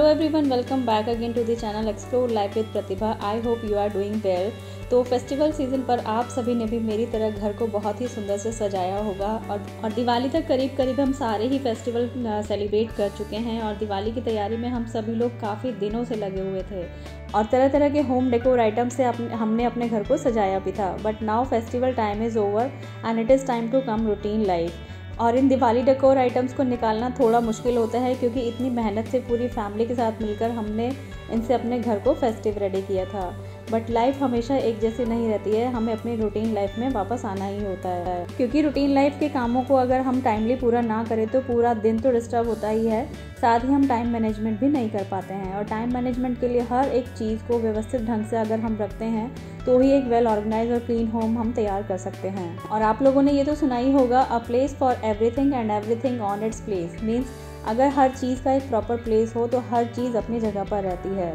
Everyone, welcome back again to the channel explore life with Pratibha. I hope you are doing well. तो festival season पर आप सभी ने भी मेरी तरह घर को बहुत ही सुंदर से सजाया होगा और दिवाली तक करीब हम सारे ही फेस्टिवल सेलिब्रेट कर चुके हैं और दिवाली की तैयारी में हम सभी लोग काफ़ी दिनों से लगे हुए थे और तरह तरह के होम डेकोर आइटम से हमने अपने घर को सजाया भी था। But now festival time is over and it is time to come routine life. और इन दिवाली डेकोर आइटम्स को निकालना थोड़ा मुश्किल होता है क्योंकि इतनी मेहनत से पूरी फैमिली के साथ मिलकर हमने इनसे अपने घर को फेस्टिव रेडी किया था। बट लाइफ हमेशा एक जैसी नहीं रहती है, हमें अपनी रूटीन लाइफ में वापस आना ही होता है क्योंकि रूटीन लाइफ के कामों को अगर हम टाइमली पूरा ना करें तो पूरा दिन तो डिस्टर्ब होता ही है, साथ ही हम टाइम मैनेजमेंट भी नहीं कर पाते हैं। और टाइम मैनेजमेंट के लिए हर एक चीज़ को व्यवस्थित ढंग से अगर हम रखते हैं तो ही एक वेल ऑर्गेनाइज और क्लीन होम हम तैयार कर सकते हैं। और आप लोगों ने ये तो सुना ही होगा, a place for everything and everything on its place. Means अगर हर चीज़ का एक प्रॉपर प्लेस हो तो हर चीज़ अपनी जगह पर रहती है।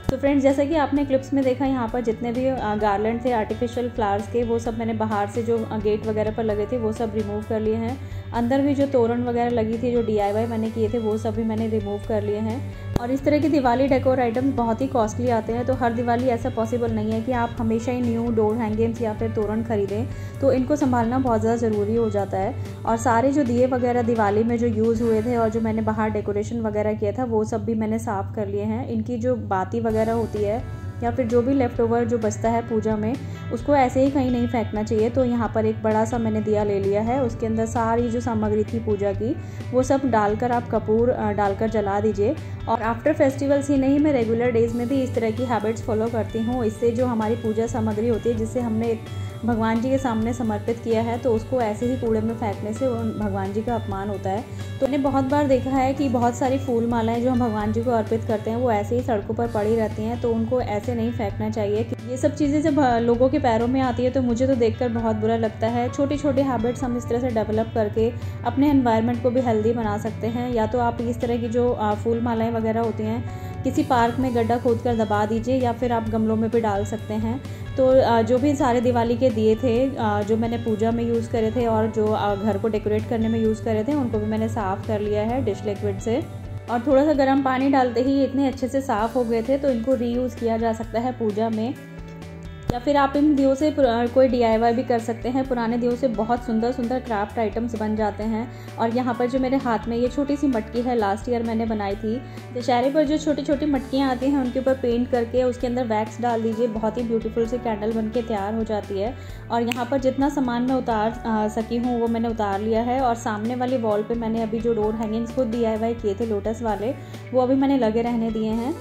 तो फ्रेंड्स, जैसा कि आपने क्लिप्स में देखा, यहाँ पर जितने भी गार्लैंड थे आर्टिफिशियल फ्लावर्स के, वो सब मैंने बाहर से जो गेट वगैरह पर लगे थे वो सब रिमूव कर लिए हैं। अंदर भी जो तोरण वगैरह लगी थी, जो DIY मैंने किए थे, वो सब भी मैंने रिमूव कर लिए हैं। और इस तरह की दिवाली डेकोर आइटम्स बहुत ही कॉस्टली आते हैं, तो हर दिवाली ऐसा पॉसिबल नहीं है कि आप हमेशा ही न्यू डोर हैंगिंग्स या फिर तोरण खरीदें, तो इनको संभालना बहुत ज़्यादा ज़रूरी हो जाता है। और सारे जो दिए वगैरह दिवाली में जो यूज़ हुए थे और जो मैंने बाहर डेकोरेशन वगैरह किया था वो सब भी मैंने साफ़ कर लिए हैं। इनकी जो बाती वगैरह होती है या फिर जो भी लेफ़्ट ओवर जो बचता है पूजा में, उसको ऐसे ही कहीं नहीं फेंकना चाहिए। तो यहाँ पर एक बड़ा सा मैंने दिया ले लिया है, उसके अंदर सारी जो सामग्री थी पूजा की वो सब डालकर आप कपूर डालकर जला दीजिए। और आफ्टर फेस्टिवल्स ही नहीं, मैं रेगुलर डेज़ में भी इस तरह की हैबिट्स फॉलो करती हूँ। इससे जो हमारी पूजा सामग्री होती है जिससे हमने भगवान जी के सामने समर्पित किया है, तो उसको ऐसे ही कूड़े में फेंकने से भगवान जी का अपमान होता है। तो मैंने बहुत बार देखा है कि बहुत सारी फूल मालाएं जो हम भगवान जी को अर्पित करते हैं वो ऐसे ही सड़कों पर पड़ी रहती हैं, तो उनको ऐसे नहीं फेंकना चाहिए। ये सब चीज़ें जब लोगों के पैरों में आती है तो मुझे तो देखकर बहुत बुरा लगता है। छोटी छोटी हैबिट्स हम इस तरह से डेवलप करके अपने एनवायरनमेंट को भी हेल्दी बना सकते हैं। या तो आप इस तरह की जो फूल मालाएँ वगैरह होती हैं किसी पार्क में गड्ढा खोद कर दबा दीजिए या फिर आप गमलों में भी डाल सकते हैं। तो जो भी सारे दिवाली के दिए थे जो मैंने पूजा में यूज़ करे थे और जो घर को डेकोरेट करने में यूज़ करे थे, उनको भी मैंने साफ़ कर लिया है डिश लिक्विड से। और थोड़ा सा गर्म पानी डालते ही इतने अच्छे से साफ़ हो गए थे, तो इनको रीयूज़ किया जा सकता है पूजा में। या फिर आप इन दियों से कोई DIY भी कर सकते हैं। पुराने दियों से बहुत सुंदर सुंदर क्राफ्ट आइटम्स बन जाते हैं। और यहाँ पर जो मेरे हाथ में ये छोटी सी मटकी है, लास्ट ईयर मैंने बनाई थी। दशहरे पर जो छोटी छोटी मटकियाँ आती हैं उनके ऊपर पेंट करके उसके अंदर वैक्स डाल दीजिए, बहुत ही ब्यूटीफुल से कैंडल बन के तैयार हो जाती है। और यहाँ पर जितना सामान मैं उतार सकी हूँ वो मैंने उतार लिया है। और सामने वाली वॉल पर मैंने अभी जो डोर हैंगिंग्स खुद DIY किए थे लोटस वाले, वो अभी मैंने लगे रहने दिए हैं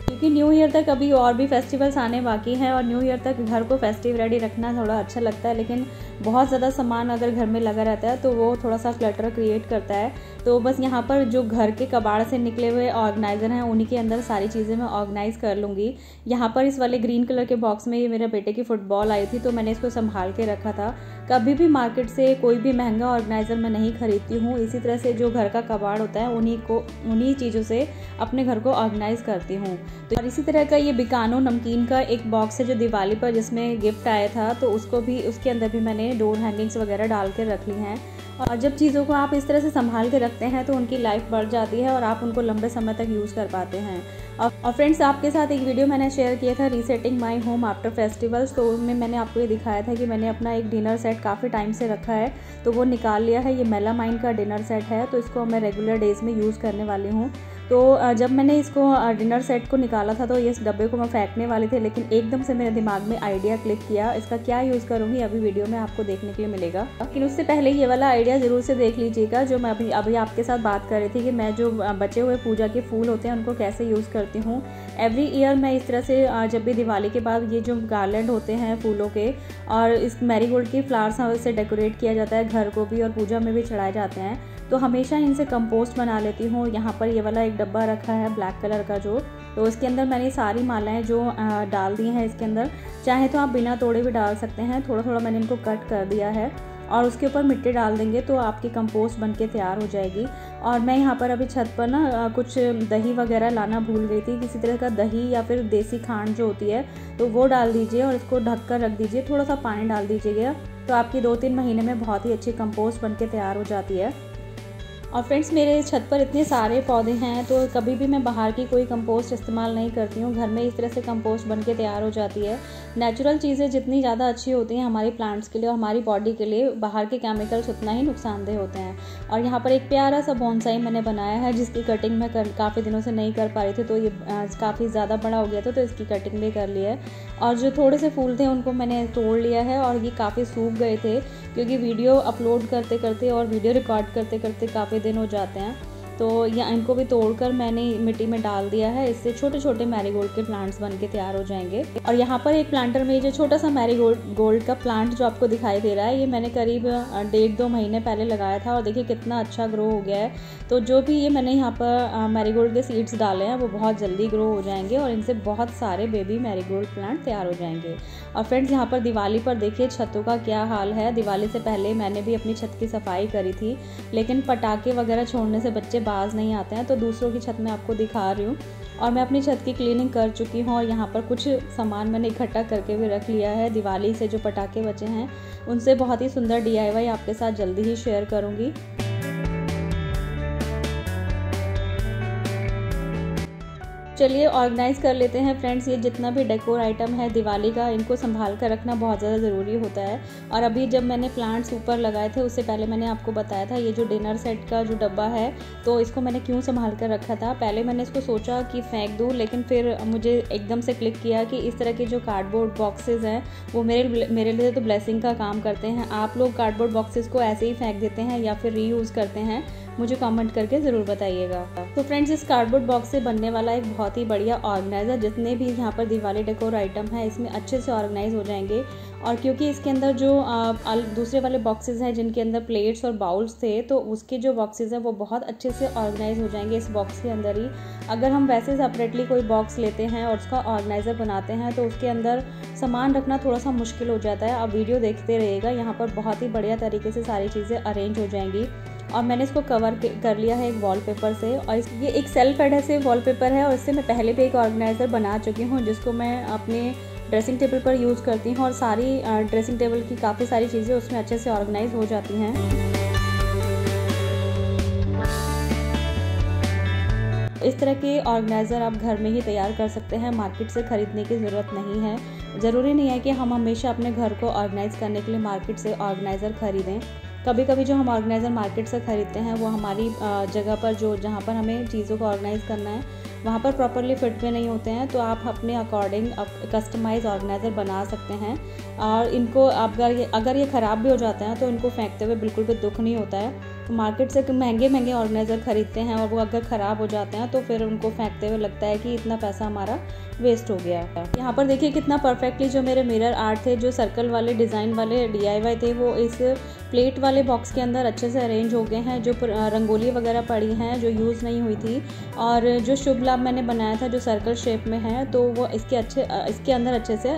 क्योंकि न्यू ईयर तक अभी और भी फेस्टिवल्स आने बाकी हैं और न्यू ईयर तक घर को फेस्टिव रेडी रखना थोड़ा अच्छा लगता है। लेकिन बहुत ज़्यादा सामान अगर घर में लगा रहता है तो वो थोड़ा सा क्लटर क्रिएट करता है। तो बस यहाँ पर जो घर के कबाड़ से निकले हुए ऑर्गेनाइज़र हैं उन्हीं के अंदर सारी चीज़ें मैं ऑर्गेनाइज़ कर लूँगी। यहाँ पर इस वाले ग्रीन कलर के बॉक्स में ये मेरे बेटे की फुटबॉल आई थी, तो मैंने इसको संभाल के रखा था। कभी भी मार्केट से कोई भी महंगा ऑर्गेनाइज़र मैं नहीं खरीदती हूँ। इसी तरह से जो घर का कबाड़ होता है उन्हीं चीज़ों से अपने घर को ऑर्गेनाइज़ करती हूँ। तो और इसी तरह का ये बिकानो नमकीन का एक बॉक्स है जो दिवाली पर जिसमें गिफ्ट आया था, तो उसके अंदर भी मैंने डोर हैंगिंग्स वगैरह डाल के रख ली हैं। और जब चीज़ों को आप इस तरह से संभाल के रखते हैं तो उनकी लाइफ बढ़ जाती है और आप उनको लंबे समय तक यूज़ कर पाते हैं। और फ्रेंड्स, आपके साथ एक वीडियो मैंने शेयर किया था resetting my home after festivals, तो उसमें मैंने आपको ये दिखाया था कि मैंने अपना एक डिनर सेट काफ़ी टाइम से रखा है, तो वो निकाल लिया है। ये मेलामाइन का डिनर सेट है, तो इसको मैं रेगुलर डेज़ में यूज़ करने वाली हूँ। तो जब मैंने इसको डिनर सेट को निकाला था तो इस डब्बे को मैं फेंकने वाली थी, लेकिन एकदम से मेरे दिमाग में आइडिया क्लिक किया। इसका क्या यूज़ करूँगी अभी वीडियो में आपको देखने के लिए मिलेगा, लेकिन उससे पहले ये वाला आइडिया ज़रूर से देख लीजिएगा जो मैं अभी आपके साथ बात कर रही थी कि मैं जो बचे हुए पूजा के फूल होते हैं उनको कैसे यूज़ करती हूँ। एवरी ईयर मैं इस तरह से जब भी दिवाली के बाद ये जो गार्लैंड होते हैं फूलों के और इस मैरीगोल्ड की फ्लावर्स से डेकोरेट किया जाता है घर को भी और पूजा में भी चढ़ाए जाते हैं, तो हमेशा इनसे कंपोस्ट बना लेती हूँ। यहाँ पर ये वाला एक डब्बा रखा है ब्लैक कलर का तो इसके अंदर मैंने सारी मालाएं जो डाल दी हैं इसके अंदर। चाहे तो आप बिना तोड़े भी डाल सकते हैं, थोड़ा थोड़ा मैंने इनको कट कर दिया है और उसके ऊपर मिट्टी डाल देंगे तो आपकी कंपोस्ट बनके तैयार हो जाएगी। और मैं यहाँ पर अभी छत पर ना कुछ दही वगैरह लाना भूल गई थी, किसी तरह का दही या फिर देसी खांड जो होती है तो वो डाल दीजिए और इसको ढक कर रख दीजिए, थोड़ा सा पानी डाल दीजिएगा, तो आपकी 2-3 महीने में बहुत ही अच्छी कंपोस्ट बनके तैयार हो जाती है। और फ्रेंड्स मेरे छत पर इतने सारे पौधे हैं तो कभी भी मैं बाहर की कोई कंपोस्ट इस्तेमाल नहीं करती हूँ। घर में इस तरह से कंपोस्ट बन के तैयार हो जाती है। नेचुरल चीज़ें जितनी ज़्यादा अच्छी होती हैं हमारी प्लांट्स के लिए और हमारी बॉडी के लिए, बाहर के केमिकल्स उतना ही नुकसानदेह होते हैं। और यहाँ पर एक प्यारा सा बोनसाई मैंने बनाया है जिसकी कटिंग मैं काफ़ी दिनों से नहीं कर पा रही थी, तो ये काफ़ी ज़्यादा बड़ा हो गया था तो इसकी कटिंग भी कर ली है। और जो थोड़े से फूल थे उनको मैंने तोड़ लिया है और ये काफ़ी सूख गए थे क्योंकि वीडियो अपलोड करते करते और वीडियो रिकॉर्ड करते करते काफ़ी दिन हो जाते हैं। तो या इनको भी तोड़कर मैंने मिट्टी में डाल दिया है। इससे छोटे छोटे मैरीगोल्ड के प्लांट्स बन के तैयार हो जाएंगे। और यहाँ पर एक प्लांटर में जो छोटा सा मैरीगोल्ड का प्लांट जो आपको दिखाई दे रहा है, ये मैंने करीब 1.5-2 महीने पहले लगाया था और देखिए कितना अच्छा ग्रो हो गया है। तो जो भी ये मैंने यहाँ पर मैरीगोल्ड के सीड्स डाले हैं वो बहुत जल्दी ग्रो हो जाएंगे और इनसे बहुत सारे बेबी मैरीगोल्ड प्लांट तैयार हो जाएंगे। और फ्रेंड्स यहाँ पर दिवाली पर देखिए छतों का क्या हाल है। दिवाली से पहले मैंने भी अपनी छत की सफाई करी थी, लेकिन पटाखे वगैरह छोड़ने से बच्चे बाज नहीं आते हैं, तो दूसरों की छत में आपको दिखा रही हूँ। और मैं अपनी छत की क्लीनिंग कर चुकी हूँ और यहाँ पर कुछ सामान मैंने इकट्ठा करके भी रख लिया है। दिवाली से जो पटाखे बचे हैं उनसे बहुत ही सुंदर DIY आपके साथ जल्दी ही शेयर करूँगी। चलिए ऑर्गेनाइज़ कर लेते हैं फ्रेंड्स। ये जितना भी डेकोर आइटम है दिवाली का, इनको संभाल कर रखना बहुत ज़्यादा ज़रूरी होता है। और अभी जब मैंने प्लांट्स ऊपर लगाए थे उससे पहले मैंने आपको बताया था ये जो डिनर सेट का जो डब्बा है, तो इसको मैंने क्यों संभाल कर रखा था। पहले मैंने इसको सोचा कि फेंक दूँ, लेकिन फिर मुझे एकदम से क्लिक किया कि इस तरह के जो कार्डबोर्ड बॉक्सेस हैं वो मेरे लिए तो ब्लेसिंग का काम करते हैं। आप लोग कार्डबोर्ड बॉक्सेस को ऐसे ही फेंक देते हैं या फिर रीयूज़ करते हैं, मुझे कमेंट करके ज़रूर बताइएगा। तो फ्रेंड्स इस कार्डबोर्ड बॉक्स से बनने वाला एक बहुत ही बढ़िया ऑर्गेनाइज़र, जितने भी यहाँ पर दिवाली डेकोर आइटम है इसमें अच्छे से ऑर्गेनाइज हो जाएंगे। और क्योंकि इसके अंदर जो दूसरे वाले बॉक्सेस हैं जिनके अंदर प्लेट्स और बाउल्स थे, तो उसके जो बॉक्सेस हैं वो बहुत अच्छे से ऑर्गेनाइज हो जाएंगे इस बॉक्स के अंदर ही। अगर हम वैसे सेपरेटली कोई बॉक्स लेते हैं और उसका ऑर्गेनाइज़र बनाते हैं तो उसके अंदर सामान रखना थोड़ा सा मुश्किल हो जाता है। आप वीडियो देखते रहिएगा, यहाँ पर बहुत ही बढ़िया तरीके से सारी चीज़ें अरेंज हो जाएंगी। और मैंने इसको कवर कर लिया है एक वॉलपेपर से, और ये एक सेल्फ एडहेसिव वॉलपेपर है और इससे मैं पहले भी एक ऑर्गेनाइज़र बना चुकी हूँ जिसको मैं अपने ड्रेसिंग टेबल पर यूज़ करती हूँ और सारी ड्रेसिंग टेबल की काफ़ी सारी चीज़ें उसमें अच्छे से ऑर्गेनाइज हो जाती हैं। इस तरह के ऑर्गेनाइज़र आप घर में ही तैयार कर सकते हैं, मार्केट से ख़रीदने की ज़रूरत नहीं है। ज़रूरी नहीं है कि हम हमेशा अपने घर को ऑर्गेनाइज़ करने के लिए मार्केट से ऑर्गेनाइज़र ख़रीदें। कभी कभी जो हम ऑर्गेनाइज़र मार्केट से ख़रीदते हैं वो हमारी जगह पर जहाँ पर हमें चीज़ों को ऑर्गेनाइज़ करना है वहाँ पर प्रॉपरली फिट में नहीं होते हैं, तो आप अपने अकॉर्डिंग कस्टमाइज़ ऑर्गेनाइज़र बना सकते हैं। और इनको अगर ये ख़राब भी हो जाते हैं तो इनको फेंकते हुए बिल्कुल भी दुख नहीं होता है। तो मार्केट से महंगे ऑर्गेनाइज़र ख़रीदते हैं और वो अगर ख़राब हो जाते हैं तो फिर उनको फेंकते हुए लगता है कि इतना पैसा हमारा वेस्ट हो गया है। यहाँ पर देखिए कितना परफेक्टली जो मेरे मिरर आर्ट थे, जो सर्कल वाले डिज़ाइन वाले DIY थे, वो इस प्लेट वाले बॉक्स के अंदर अच्छे से अरेंज हो गए हैं। जो रंगोली वगैरह पड़ी हैं जो यूज़ नहीं हुई थी, और जो शुभ लाभ मैंने बनाया था जो सर्कल शेप में है, तो वो इसके अंदर अच्छे से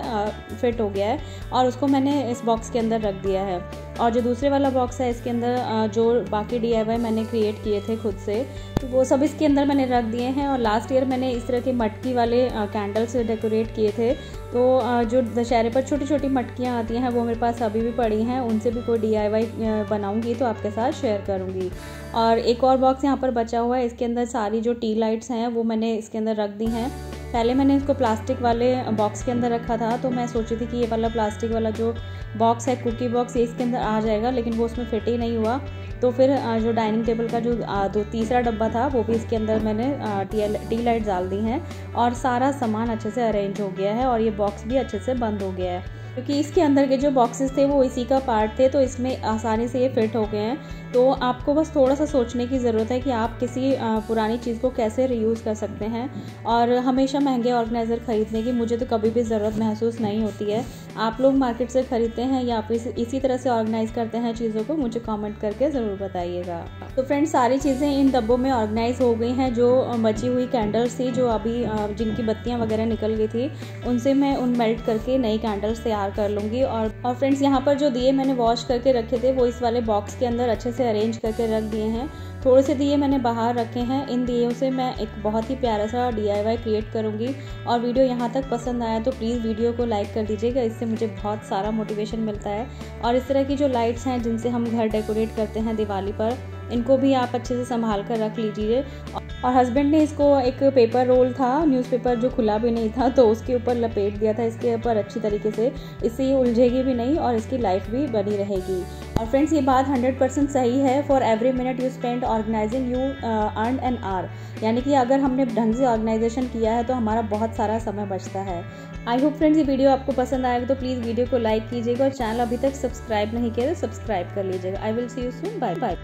फिट हो गया है और उसको मैंने इस बॉक्स के अंदर रख दिया है। और जो दूसरे वाला बॉक्स है इसके अंदर जो बाकी DIY मैंने क्रिएट किए थे खुद से, तो वो सब इसके अंदर मैंने रख दिए हैं। और लास्ट ईयर मैंने इस तरह के मटकी वाले कैंडल से डेकोरेट किए थे, तो जो दशहरे पर छोटी छोटी मटकियाँ आती हैं वो मेरे पास अभी भी पड़ी हैं, उनसे भी कोई DIY बनाऊंगी तो आपके साथ शेयर करूंगी। और एक और बॉक्स यहाँ पर बचा हुआ है, इसके अंदर सारी जो टी लाइट्स हैं वो मैंने इसके अंदर रख दी हैं। पहले मैंने इसको प्लास्टिक वाले बॉक्स के अंदर रखा था, तो मैं सोची थी कि ये वाला प्लास्टिक वाला जो बॉक्स है कुकी बॉक्स, ये इसके अंदर आ जाएगा, लेकिन वो उसमें फिट ही नहीं हुआ। तो फिर जो डाइनिंग टेबल का जो तीसरा डब्बा था वो भी इसके अंदर मैंने टी लाइट डाल दी हैं और सारा सामान अच्छे से अरेंज हो गया है और ये बॉक्स भी अच्छे से बंद हो गया है। क्योंकि इसके अंदर के जो बॉक्सेस थे वो इसी का पार्ट थे, तो इसमें आसानी से ये फिट हो गए हैं। तो आपको बस थोड़ा सा सोचने की ज़रूरत है कि आप किसी पुरानी चीज़ को कैसे रीयूज़ कर सकते हैं। और हमेशा महंगे ऑर्गेनाइज़र ख़रीदने की मुझे तो कभी भी ज़रूरत महसूस नहीं होती है। आप लोग मार्केट से ख़रीदते हैं या फिर इसी तरह से ऑर्गेनाइज़ करते हैं चीज़ों को, मुझे कमेंट करके ज़रूर बताइएगा। तो फ्रेंड्स सारी चीज़ें इन डब्बों में ऑर्गेनाइज़ हो गई हैं। जो बची हुई कैंडल्स थी, जो अभी जिनकी बत्तियाँ वगैरह निकल गई थी, उनसे मैं मेल्ट करके नई कैंडल्स तैयार कर लूँगी। और फ्रेंड्स यहाँ पर जो दिए मैंने वॉश करके रखे थे वो इस वाले बॉक्स के अंदर अच्छे से अरेंज करके रख दिए हैं। थोड़े से दिए मैंने बाहर रखे हैं। इन दियों से मैं एक बहुत ही प्यारा सा DIY क्रिएट करूँगी। और वीडियो यहाँ तक पसंद आया तो प्लीज़ वीडियो को लाइक कर दीजिएगा, इससे मुझे बहुत सारा मोटिवेशन मिलता है। और इस तरह की जो लाइट्स हैं जिनसे हम घर डेकोरेट करते हैं दिवाली पर, इनको भी आप अच्छे से संभाल कर रख लीजिए। और हस्बैंड ने इसको एक पेपर रोल था, न्यूज़पेपर जो खुला भी नहीं था, तो उसके ऊपर लपेट दिया था इसके ऊपर अच्छी तरीके से। इससे ये उलझेगी भी नहीं और इसकी लाइफ भी बनी रहेगी। और फ्रेंड्स ये बात 100% सही है। For every minute you spend organising you earn an hour, यानी कि अगर हमने ढंग से ऑर्गेनाइजेशन किया है तो हमारा बहुत सारा समय बचता है। आई होप फ्रेंड्स ये वीडियो आपको पसंद आएगा, तो प्लीज़ वीडियो को लाइक कीजिएगा और चैनल अभी तक सब्सक्राइब नहीं किया तो सब्सक्राइब कर लीजिएगा। I will see you soon, bye bye.